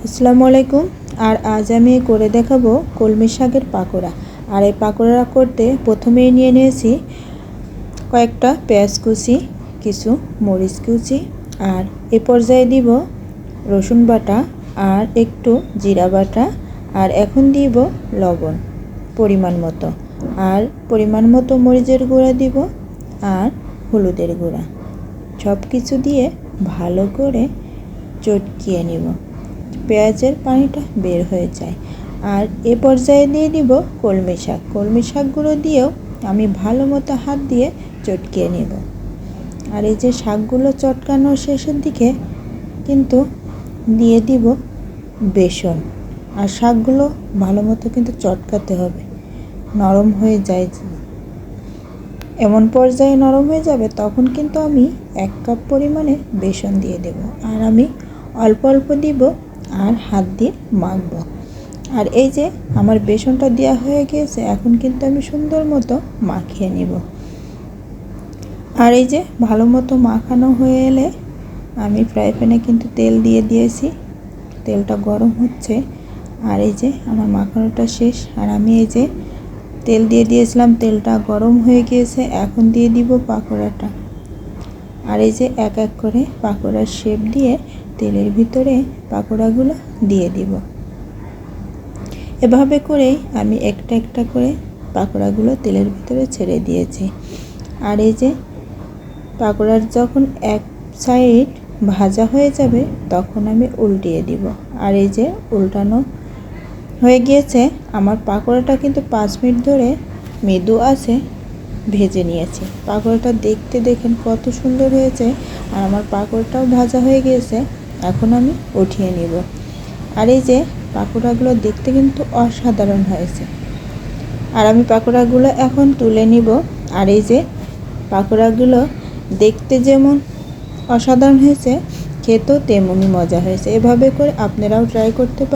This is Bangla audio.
আসসালামু আলাইকুম। আর আজ আমি করে দেখাবো কলমি শাকের পাকোড়া। আর এই পাকোড়া করতে প্রথমেই নিয়ে নিয়েছি কয়েকটা পেঁয়াজ কুচি, কিছু মরিচ কুচি, আর এ পর্যায়ে দিব রসুন বাটা আর একটু জিরা বাটা, আর এখন দিব লবণ পরিমাণ মতো, আর পরিমাণ মতো মরিচের গুঁড়া দিব আর হলুদের গুঁড়া। সব কিছু দিয়ে ভালো করে চটকিয়ে নেব, পেঁয়াজের পানিটা বের হয়ে যায়। আর এ পর্যায়ে দিয়ে দিব কলমি শাকগুলো দিয়েও আমি ভালো মতো হাত দিয়ে চটকিয়ে নেব। আর এই যে শাকগুলো চটকানোর শেষের দিকে কিন্তু দিয়ে দিব বেসন। আর শাকগুলো ভালো মতো কিন্তু চটকাতে হবে, নরম হয়ে যায়। এমন পর্যায়ে নরম হয়ে যাবে তখন কিন্তু আমি 1 কাপ পরিমাণে বেসন দিয়ে দেব, আর আমি অল্প অল্প দিব আর হাত দিয়ে মাখবো। আর এই যে আমার বেসনটা দেওয়া হয়ে গিয়েছে, এখন কিন্তু আমি সুন্দর মতো মাখিয়ে নিব। আর এই যে ভালো মতো মাখানো হয়ে এলে আমি ফ্রাই প্যানে কিন্তু তেল দিয়ে দিয়েছি, তেলটা গরম হচ্ছে। আর এই যে আমার মাখানোটা শেষ, আর আমি এই যে তেল দিয়ে দিয়েছিলাম, তেলটা গরম হয়ে গিয়েছে। এখন দিয়ে দিব পাকোড়াটা। আর এই যে এক এক করে পাকোড়ার শেপ দিয়ে তেলের ভিতরে পাকোড়াগুলো দিয়ে দিব। এভাবে করেই আমি একটা একটা করে পাকোড়াগুলো তেলের ভিতরে ছেড়ে দিয়েছি। আর এই যে পাকোড়ার যখন এক সাইড ভাজা হয়ে যাবে তখন আমি উল্টিয়ে দিব। আর এই যে উল্টানো হয়ে গিয়েছে। আমার পাকোড়াটা কিন্তু 5 মিনিট ধরে মৃদু আছে ভেজে নিয়েছি। পাকোড়াটা দেখতে দেখেন কত সুন্দর হয়েছে। আর আমার পাকোড়াটাও ভাজা হয়ে গিয়েছে, এখন আমি উঠিয়ে নিব। আর এই যে পাকোড়াগুলো দেখতে কিন্তু অসাধারণ হয়েছে। আর আমি পাকোড়াগুলো এখন তুলে নিব। আর এই যে পাকোড়াগুলো দেখতে যেমন অসাধারণ হয়েছে, খেতেও তেমনই মজা হয়েছে। এভাবে করে আপনারাও ট্রাই করতে পারেন।